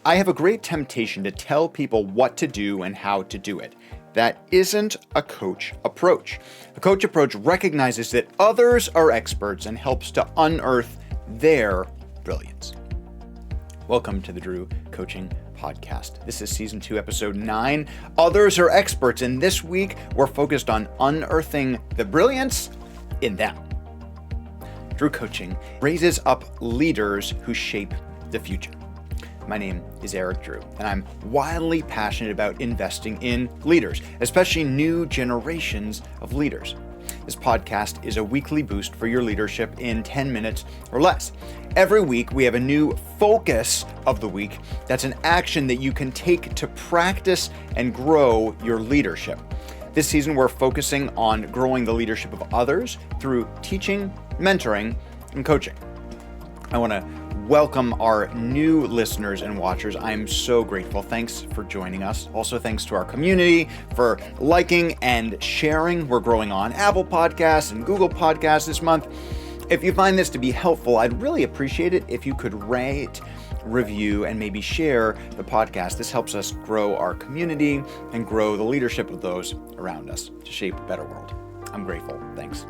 I have a great temptation to tell people what to do and how to do it. That isn't a coach approach. A coach approach recognizes that others are experts and helps to unearth their brilliance. Welcome to the Drew Coaching Podcast. This is Season 2, Episode 9. Others are experts, and this week we're focused on unearthing the brilliance in them. Drew Coaching raises up leaders who shape the future. My name is Eric Drew, and I'm wildly passionate about investing in leaders, especially new generations of leaders. This podcast is a weekly boost for your leadership in 10 minutes or less. Every week, we have a new focus of the week that's an action that you can take to practice and grow your leadership. This season, we're focusing on growing the leadership of others through teaching, mentoring, and coaching. I want to welcome our new listeners and watchers. I'm so grateful. Thanks for joining us. Also, thanks to our community for liking and sharing. We're growing on Apple Podcasts and Google Podcasts this month. If you find this to be helpful, I'd really appreciate it if you could rate, review, and maybe share the podcast. This helps us grow our community and grow the leadership of those around us to shape a better world. I'm grateful. Thanks.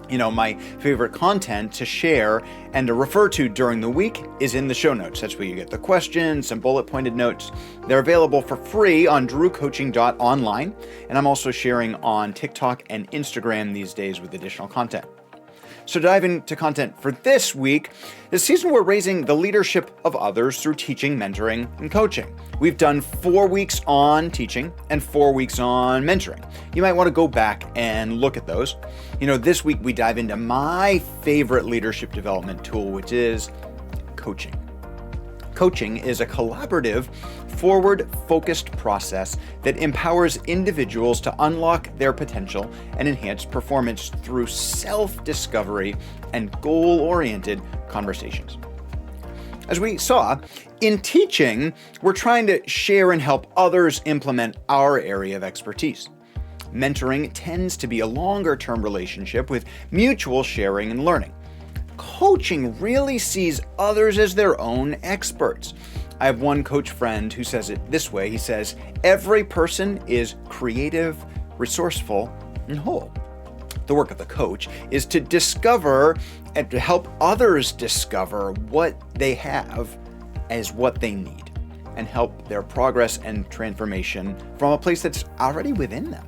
You know, my favorite content to share and to refer to during the week is in the show notes. That's where you get the questions, some bullet pointed notes. They're available for free on drewcoaching.online. And I'm also sharing on TikTok and Instagram these days with additional content. So dive into content for this week. This season, we're raising the leadership of others through teaching, mentoring, and coaching. We've done 4 weeks on teaching and 4 weeks on mentoring. You might want to go back and look at those. You know, this week we dive into my favorite leadership development tool, which is coaching. Coaching is a collaborative, forward-focused process that empowers individuals to unlock their potential and enhance performance through self-discovery and goal-oriented conversations. As we saw, in teaching, we're trying to share and help others implement our area of expertise. Mentoring tends to be a longer-term relationship with mutual sharing and learning. Coaching really sees others as their own experts. I have one coach friend who says it this way. He says, every person is creative, resourceful, and whole. The work of the coach is to discover and to help others discover what they have as what they need and help their progress and transformation from a place that's already within them.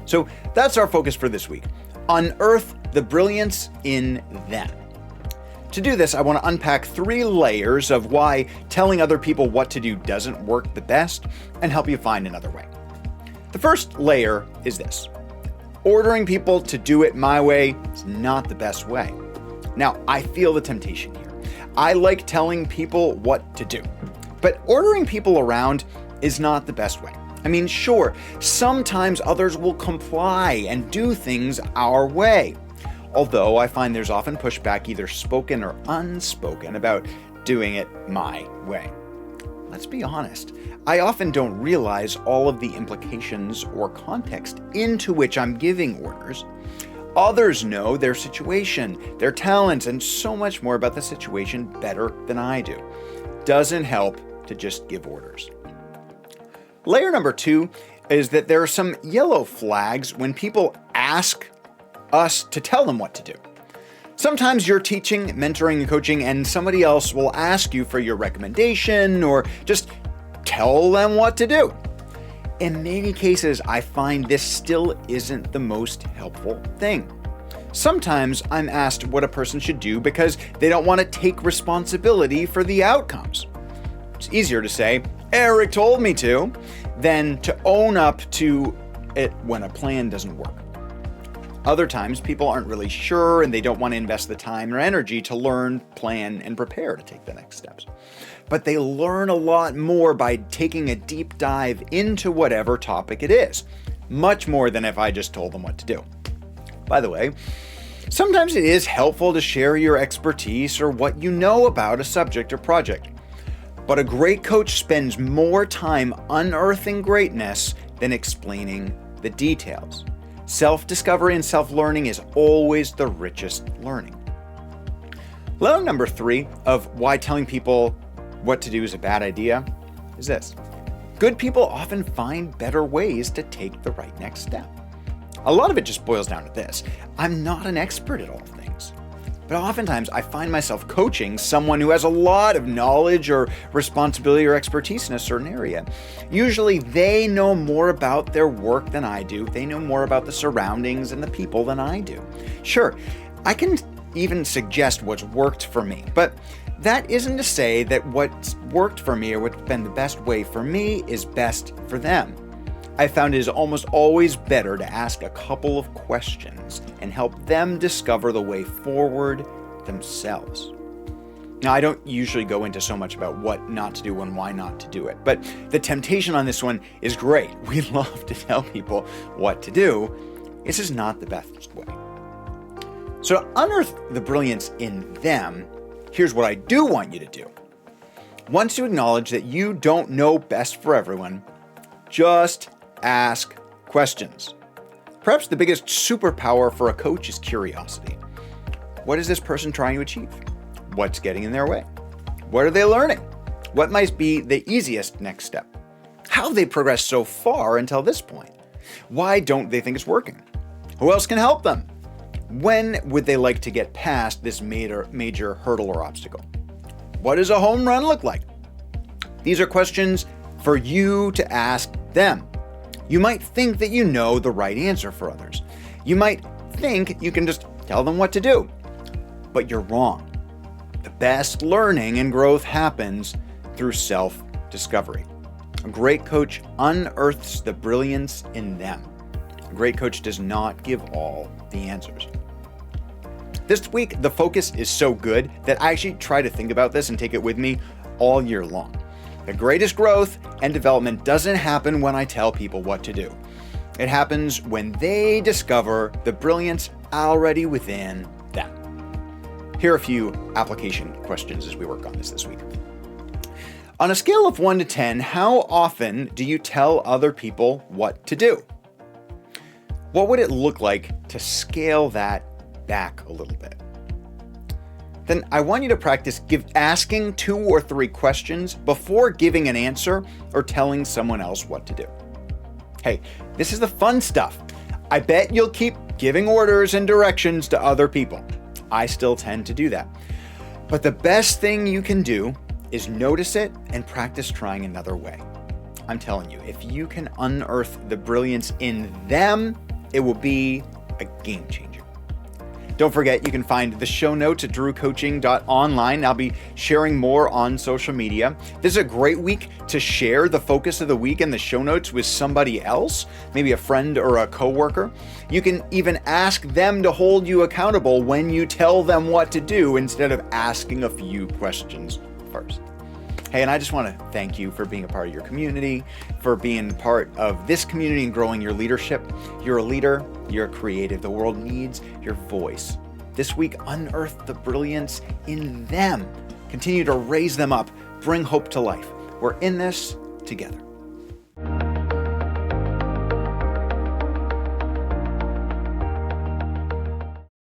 So that's our focus for this week. Unearth the brilliance in them. To do this, I want to unpack 3 layers of why telling other people what to do doesn't work the best and help you find another way. The first layer is this. Ordering people to do it my way is not the best way. Now, I feel the temptation here. I like telling people what to do, but ordering people around is not the best way. I mean, sure, sometimes others will comply and do things our way. Although I find there's often pushback, either spoken or unspoken, about doing it my way. Let's be honest, I often don't realize all of the implications or context into which I'm giving orders. Others know their situation, their talents, and so much more about the situation better than I do. Doesn't help to just give orders. Layer number 2 is that there are some yellow flags when people ask us to tell them what to do. Sometimes you're teaching, mentoring, and coaching, and somebody else will ask you for your recommendation or just tell them what to do. In many cases, I find this still isn't the most helpful thing. Sometimes I'm asked what a person should do because they don't want to take responsibility for the outcomes. It's easier to say, Eric told me to, than to own up to it when a plan doesn't work. Other times, people aren't really sure and they don't want to invest the time or energy to learn, plan, and prepare to take the next steps. But they learn a lot more by taking a deep dive into whatever topic it is, much more than if I just told them what to do. By the way, sometimes it is helpful to share your expertise or what you know about a subject or project. But a great coach spends more time unearthing greatness than explaining the details. Self-discovery and self-learning is always the richest learning. Layer number 3 of why telling people what to do is a bad idea is this: good people often find better ways to take the right next step. A lot of it just boils down to this: I'm not an expert at all things. But oftentimes I find myself coaching someone who has a lot of knowledge or responsibility or expertise in a certain area. Usually they know more about their work than I do. They know more about the surroundings and the people than I do. Sure, I can even suggest what's worked for me, but that isn't to say that what's worked for me or what's been the best way for me is best for them. I found it is almost always better to ask a couple of questions and help them discover the way forward themselves. Now, I don't usually go into so much about what not to do and why not to do it, but the temptation on this one is great. We love to tell people what to do. This is not the best way. So to unearth the brilliance in them, here's what I do want you to do. Once you acknowledge that you don't know best for everyone, just ask questions. Perhaps the biggest superpower for a coach is curiosity. What is this person trying to achieve? What's getting in their way? What are they learning? What might be the easiest next step? How have they progressed so far until this point? Why don't they think it's working? Who else can help them? When would they like to get past this major hurdle or obstacle? What does a home run look like? These are questions for you to ask them. You might think that you know the right answer for others. You might think you can just tell them what to do, but you're wrong. The best learning and growth happens through self-discovery. A great coach unearths the brilliance in them. A great coach does not give all the answers. This week, the focus is so good that I actually try to think about this and take it with me all year long. The greatest growth and development doesn't happen when I tell people what to do. It happens when they discover the brilliance already within them. Here are a few application questions as we work on this week. On a scale of 1 to 10, how often do you tell other people what to do? What would it look like to scale that back a little bit? Then I want you to practice asking 2 or 3 questions before giving an answer or telling someone else what to do. Hey, this is the fun stuff. I bet you'll keep giving orders and directions to other people. I still tend to do that. But the best thing you can do is notice it and practice trying another way. I'm telling you, if you can unearth the brilliance in them, it will be a game changer. Don't forget, you can find the show notes at drewcoaching.online. I'll be sharing more on social media. This is a great week to share the focus of the week and the show notes with somebody else, maybe a friend or a coworker. You can even ask them to hold you accountable when you tell them what to do instead of asking a few questions first. Hey, and I just want to thank you for being a part of your community, for being part of this community and growing your leadership. You're a leader, you're creative. The world needs your voice. This week, unearth the brilliance in them. Continue to raise them up, bring hope to life. We're in this together.